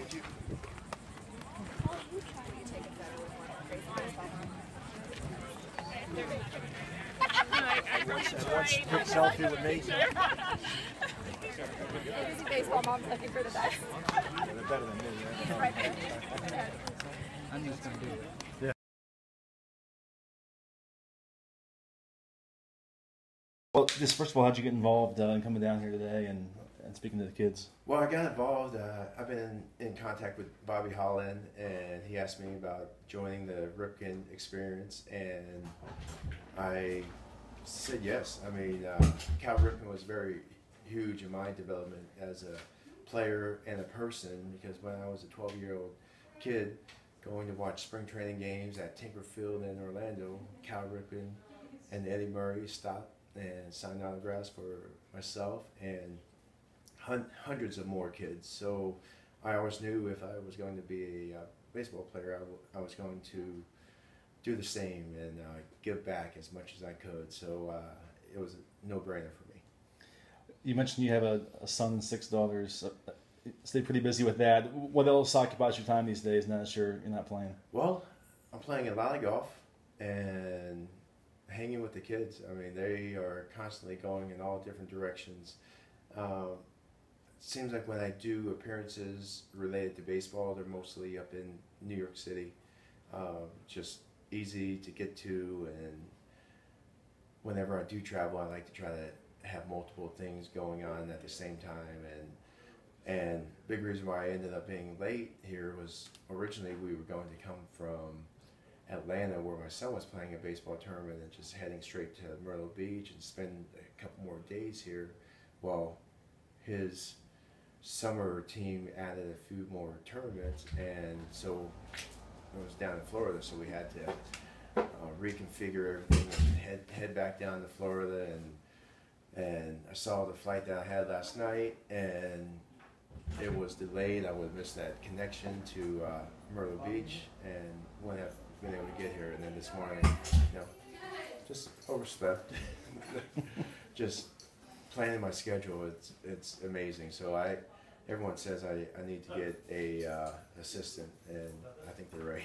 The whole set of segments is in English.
Quick selfie with me. Busy baseball mom's looking for the best. They're better than me, He's right there. I'm just gonna do it. Yeah. Well, just first of all, how'd you get involved in coming down here today and speaking to the kids? Well, I got involved. I've been in contact with Bobby Holland, and he asked me about joining the Ripken Experience, and I said yes. I mean, Cal Ripken was very huge in my development as a player and a person, because when I was a 12-year-old kid going to watch spring training games at Tinker Field in Orlando, Cal Ripken and Eddie Murray stopped and signed autographs for myself and hundreds of more kids. So I always knew if I was going to be a baseball player, I was going to do the same and give back as much as I could. So it was a no-brainer for me. You mentioned you have a son and 6 daughters. Stay pretty busy with that. What else occupies your time these days now that you're not playing? Well, I'm playing a lot of golf and hanging with the kids. I mean, they are constantly going in all different directions. Seems like when I do appearances related to baseball, they're mostly up in New York City. Just easy to get to, and whenever I do travel, I like to try to have multiple things going on at the same time. And big reason why I ended up being late here was originally we were going to come from Atlanta, where my son was playing a baseball tournament, and just heading straight to Myrtle Beach and spend a couple more days here. Well, his summer team added a few more tournaments, and so it was down in Florida, so we had to reconfigure everything and head back down to Florida, and I saw the flight that I had last night, and it was delayed. I would have missed that connection to Myrtle Beach, and wouldn't have been able to get here. And then this morning, just overslept. Just planning my schedule, it's amazing. So everyone says I need to get a assistant, and I think they're right.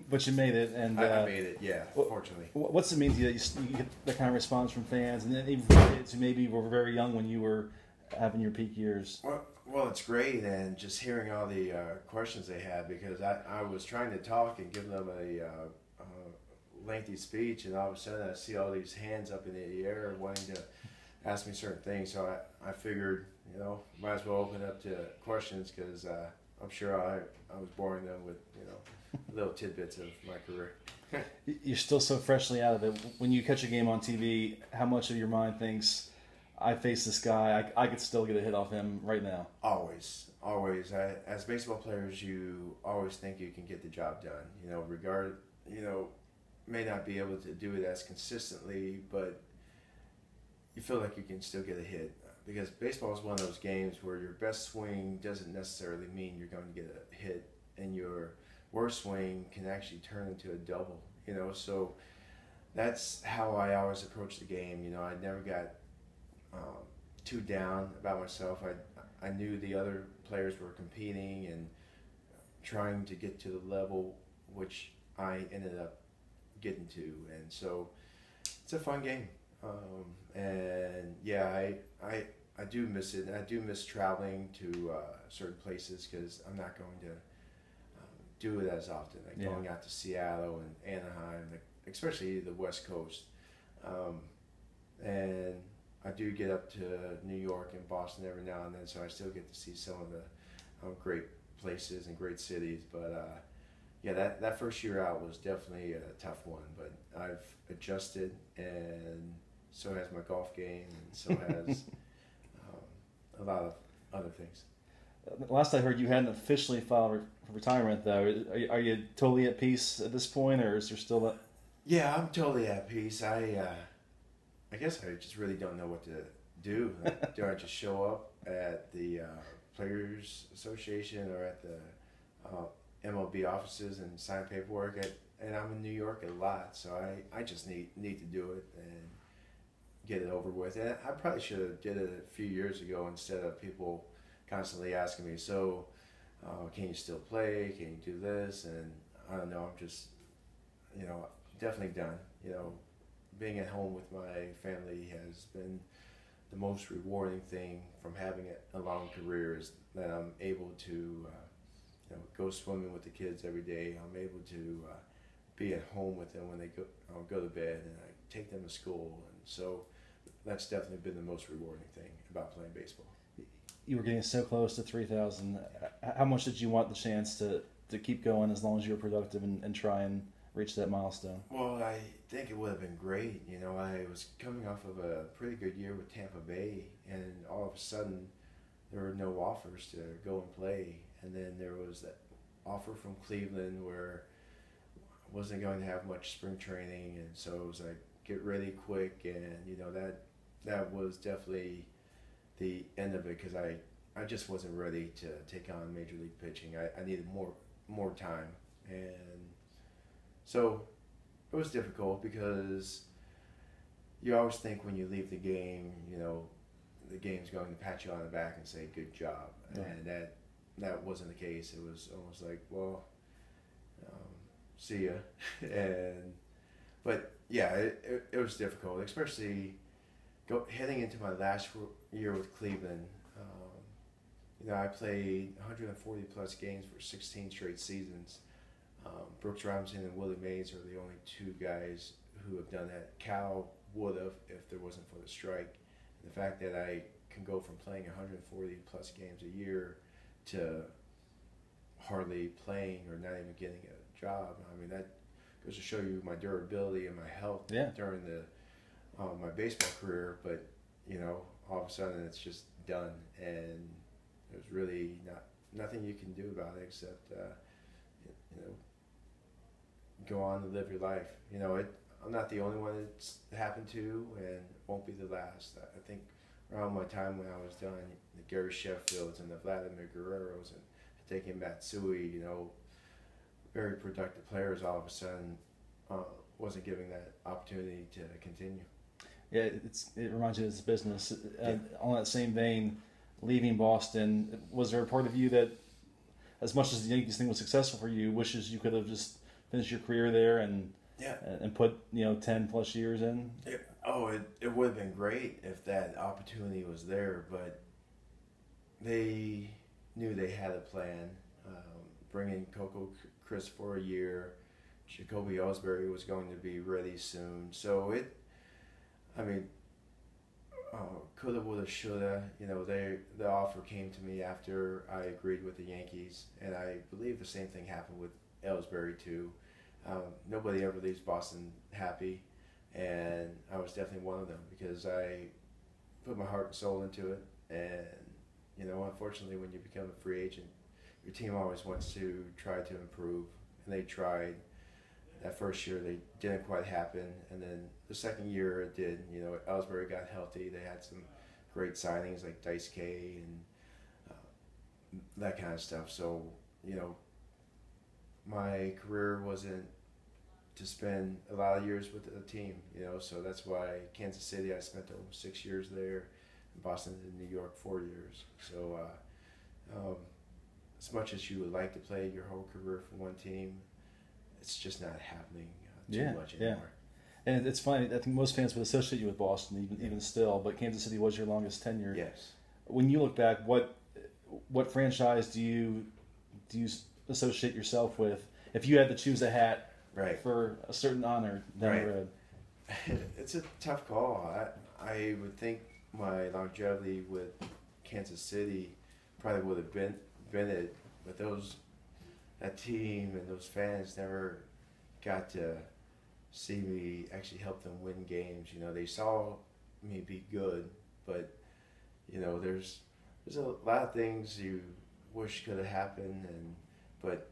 But you made it, and I made it, yeah, fortunately. What's it mean to you that you get that kind of response from fans, and then even from kids who maybe were very young when you were having your peak years? Well, it's great, and just hearing all the questions they had, because I was trying to talk and give them a lengthy speech, and all of a sudden I see all these hands up in the air wanting to ask me certain things. So I figured, might as well open up to questions, because I'm sure I was boring them with little tidbits of my career. You're still so freshly out of it. When you catch a game on TV, how much of your mind thinks, I face this guy, I could still get a hit off him right now? Always. As baseball players, you always think you can get the job done. May not be able to do it as consistently, but you feel like you can still get a hit. Because baseball is one of those games where your best swing doesn't necessarily mean you're going to get a hit, and your worst swing can actually turn into a double. So that's how I always approach the game. I never got too down about myself. I knew the other players were competing and trying to get to the level which I ended up getting to, and so it's a fun game. And yeah, I do miss it, and I do miss traveling to certain places, because I'm not going to do it as often, like going out to Seattle and Anaheim, especially the West Coast. And I do get up to New York and Boston every now and then, so I still get to see some of the great places and great cities. But yeah, that first year out was definitely a tough one, but I've adjusted, and so has my golf game, and so has a lot of other things. Last I heard, you hadn't officially filed for retirement, though. Are you totally at peace at this point, or is there still that? Yeah, I'm totally at peace. I guess I just really don't know what to do. Do I just show up at the Players Association or at the MLB offices and sign paperwork? And I'm in New York a lot, so I just need to do it and get it over with. And I probably should have did it a few years ago, instead of people constantly asking me, so can you still play? Can you do this? And I don't know. I'm just, definitely done. Being at home with my family has been the most rewarding thing from having a long career, is that I'm able to go swimming with the kids every day. I'm able to be at home with them when they go to bed, and I take them to school. And so that's definitely been the most rewarding thing about playing baseball. You were getting so close to 3,000. How much did you want the chance to keep going as long as you were productive and try and reach that milestone? Well, I think it would have been great. I was coming off of a pretty good year with Tampa Bay, and all of a sudden there were no offers to go and play. And then there was that offer from Cleveland where I wasn't going to have much spring training, and so it was like, get ready quick. And that was definitely the end of it, because I just wasn't ready to take on major league pitching. I needed more time, and so it was difficult, because you always think when you leave the game, the game's going to pat you on the back and say good job. Right. And that wasn't the case. It was almost like, well, see ya. But yeah, it was difficult, especially heading into my last year with Cleveland. I played 140 plus games for 16 straight seasons. Brooks Robinson and Willie Mays are the only two guys who have done that. Cal would have if there wasn't for the strike. And the fact that I can go from playing 140 plus games a year to hardly playing or not even getting a job, I mean, that goes to show you my durability and my health during my baseball career. But all of a sudden it's just done, and there's really nothing you can do about it except go on and live your life. I'm not the only one it's happened to, and won't be the last. I think around my time when I was done, the Gary Sheffields and the Vladimir Guerreros and Hideki Matsui, very productive players, all of a sudden wasn't given that opportunity to continue. Yeah, it reminds you of this business. On that same vein, leaving Boston, was there a part of you that, as much as the Yankees thing was successful for you, wishes you could have just finished your career there and put 10 plus years in? It would have been great if that opportunity was there, but they knew they had a plan. Bringing Coco Chris for a year, Jacoby Ellsbury was going to be ready soon, so coulda, woulda, shoulda. The offer came to me after I agreed with the Yankees, and I believe the same thing happened with Ellsbury too. Nobody ever leaves Boston happy, and I was definitely one of them, because I put my heart and soul into it. And unfortunately, when you become a free agent, your team always wants to try to improve, and they tried. That first year, they didn't quite happen, and then the second year it did. Ellsbury got healthy. They had some great signings like Dice K and that kind of stuff. So, my career wasn't to spend a lot of years with a team, so that's why Kansas City, I spent almost 6 years there, and Boston and New York 4 years. So, as much as you would like to play your whole career for one team, it's just not happening too much anymore. And it's funny, I think most fans would associate you with Boston, even still, but Kansas City was your longest tenure. Yes. When you look back, what franchise do you associate yourself with if you had to choose a hat for a certain honor down the road? It's a tough call. I would think my longevity with Kansas City probably would have been it, but that team and those fans never got to see me actually help them win games. They saw me be good, but there's a lot of things you wish could have happened, but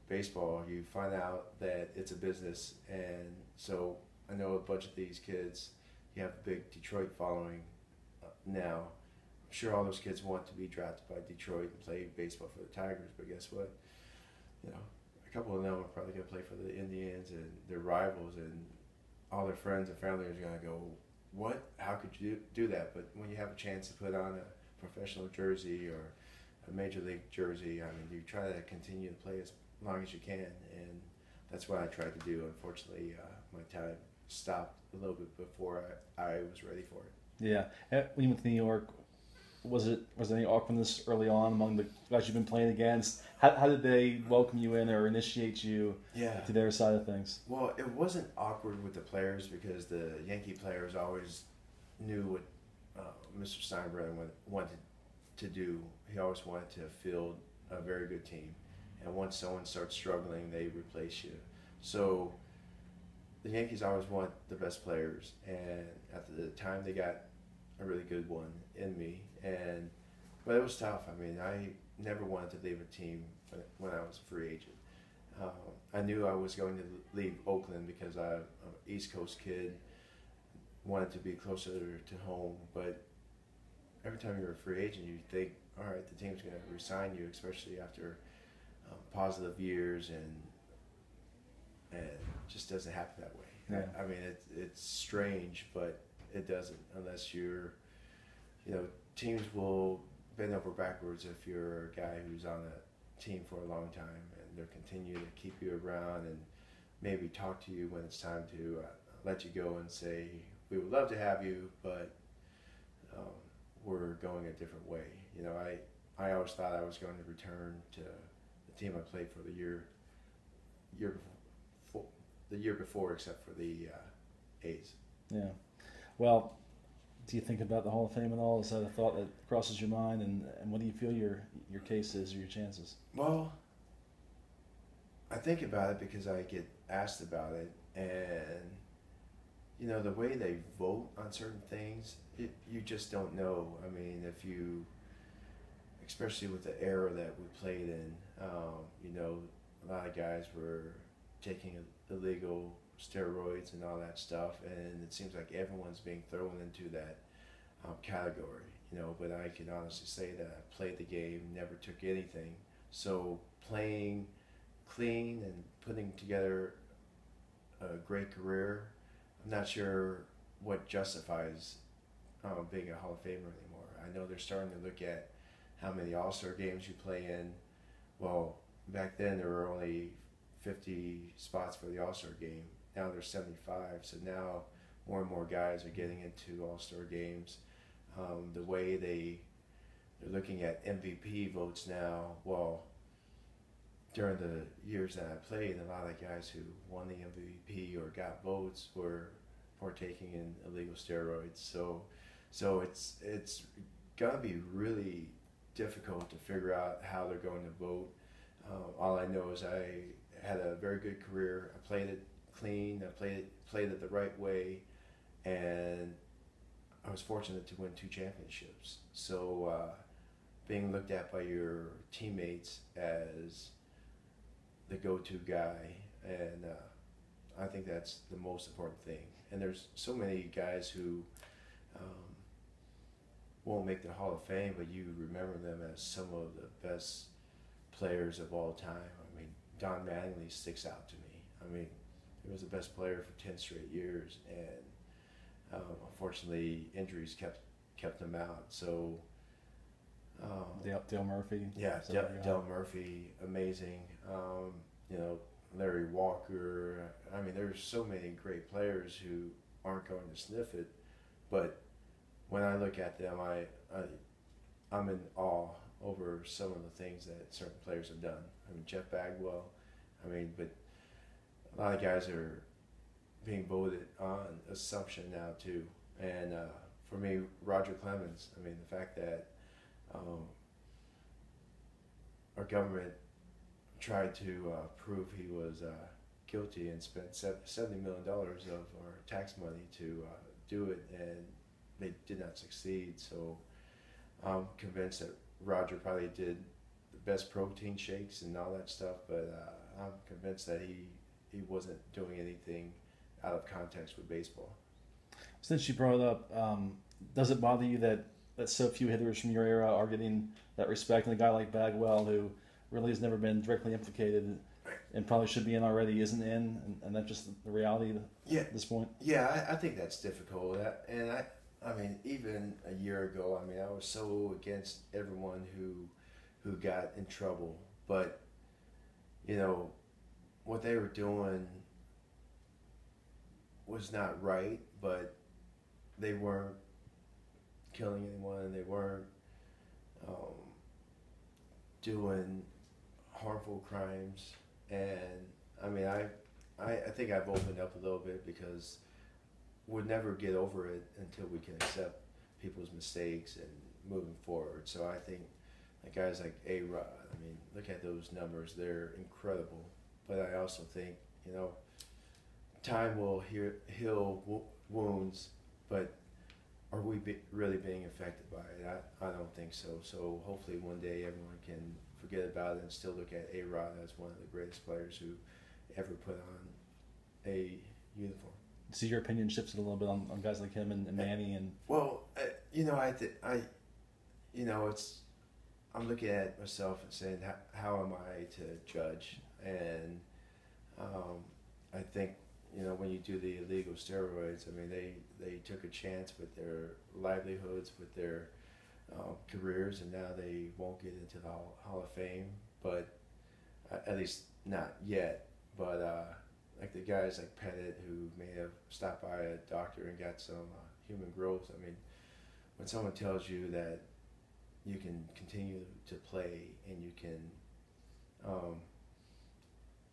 baseball, you find out that it's a business. And so I know a bunch of these kids, you have a big Detroit following now. I'm sure all those kids want to be drafted by Detroit and play baseball for the Tigers, but guess what? A couple of them are probably going to play for the Indians and their rivals, and all their friends and family are going to go, what? How could you do that? But when you have a chance to put on a professional jersey or a major league jersey, I mean, you try to continue to play as long as you can, and that's what I tried to do. Unfortunately, my time stopped a little bit before I was ready for it. Yeah. When you went to New York, was there any awkwardness early on among the guys you've been playing against? How did they welcome you in or initiate you to their side of things? Well, it wasn't awkward with the players because the Yankee players always knew what Mr. Steinbrenner wanted to do. He always wanted to field a very good team. And once someone starts struggling, they replace you. So the Yankees always want the best players. And at the time, they got a really good one in me. But it was tough. I mean, I never wanted to leave a team when I was a free agent. I knew I was going to leave Oakland because I'm an East Coast kid, wanted to be closer to home. But every time you're a free agent, you think, all right, the team's going to re-sign you, especially after positive years, and it just doesn't happen that way. Yeah. I mean, it's strange, but it doesn't unless you're, teams will bend over backwards if you're a guy who's on a team for a long time, and they'll continue to keep you around and maybe talk to you when it's time to let you go and say, we would love to have you, but we're going a different way. I always thought I was going to return to the team I played for the year before, except for the A's. Yeah. Well, do you think about the Hall of Fame at all? Is that a thought that crosses your mind? And what do you feel your case is or your chances? Well, I think about it because I get asked about it, and the way they vote on certain things, you just don't know. I mean, especially with the era that we played in, a lot of guys were taking illegal steroids and all that stuff, and it seems like everyone's being thrown into that category, but I can honestly say that I played the game, never took anything. So playing clean and putting together a great career, I'm not sure what justifies being a Hall of Famer anymore. I know they're starting to look at how many All-Star games you play in. Well, back then there were only 50 spots for the All-Star game. Now there's 75, so now more and more guys are getting into All-Star games. The way they're looking at MVP votes now, well, during the years that I played, a lot of guys who won the MVP or got votes were partaking in illegal steroids. So it's gonna be really difficult to figure out how they're going to vote. All I know is I had a very good career. I played it clean. I played it the right way, and I was fortunate to win 2 championships. So being looked at by your teammates as the go-to guy, and I think that's the most important thing. And there's so many guys who won't make the Hall of Fame, but you remember them as some of the best players of all time. I mean, Don Mattingly sticks out to me. I mean, he was the best player for 10 straight years, and unfortunately injuries kept him out. So Dale Murphy. Yeah, Dale Murphy, amazing. Larry Walker. I mean, there's so many great players who aren't going to sniff it, but when I look at them, I'm in awe over some of the things that certain players have done. I mean, Jeff Bagwell. But a lot of guys are being voted on assumption now too. And for me, Roger Clemens. I mean, the fact that our government tried to prove he was guilty and spent $70 million of our tax money to do it, and they did not succeed. So I'm convinced that Roger probably did the best protein shakes and all that stuff, but I'm convinced that he wasn't doing anything out of context with baseball. Since you brought it up, does it bother you that so few hitters from your era are getting that respect, and a guy like Bagwell, who really has never been directly implicated and probably should be in already, isn't in, and that's just the reality at this point? Yeah, I think that's difficult. And I mean, even a year ago, I was so against everyone who who got in trouble. But, you know, what they were doing was not right, but they weren't killing anyone. They weren't doing harmful crimes. And I mean, I think I've opened up a little bit because we'll never get over it until we can accept people's mistakes and moving forward. So I think like guys like A-Rod, I mean, look at those numbers. They're incredible. But I also think, you know, time will heal wounds, but are we really being affected by it? I don't think so. So hopefully one day everyone can forget about it and still look at A-Rod as one of the greatest players who ever put on a uniform. So your opinion shifted a little bit on guys like him and Manny and. Well, you know, you know, I'm looking at myself and saying, how am I to judge? And I think, you know, when you do the illegal steroids, I mean, they took a chance with their livelihoods, with their careers, and now they won't get into the Hall of Fame, but at least not yet. But like the guys like Pettit, who may have stopped by a doctor and got some human growth. I mean, when someone tells you that you can continue to play and you can,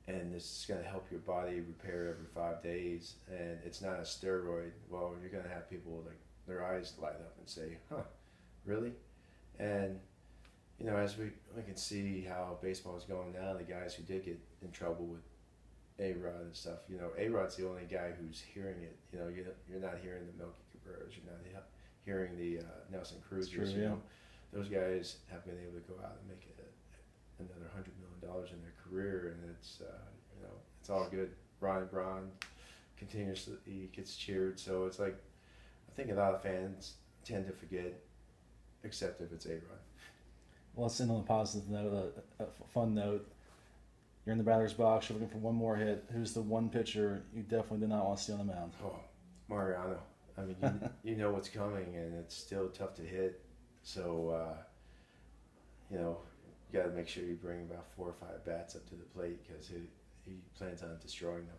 and this is going to help your body repair every 5 days, and it's not a steroid, well, you're going to have people like their eyes light up and say, huh, really? And, you know, as we can see how baseball is going now, the guys who did get in trouble with A-Rod and stuff, you know, A-Rod's the only guy who's hearing it. You know, you're not hearing the Milky Cabreras, you're not hearing the Nelson Cruzers. True, you yeah. know, those guys have been able to go out and make another $100 million in their career, and it's you know, it's all good. Ron Braun continuously gets cheered, so it's like I think a lot of fans tend to forget, except if it's A-Rod. Well, let's end on a positive note, a fun note. You're in the batter's box. You're looking for one more hit. Who's the one pitcher you definitely did not want to see on the mound? Oh, Mariano. I mean, you know what's coming, and it's still tough to hit. So, you know, you got to make sure you bring about 4 or 5 bats up to the plate because he plans on destroying them.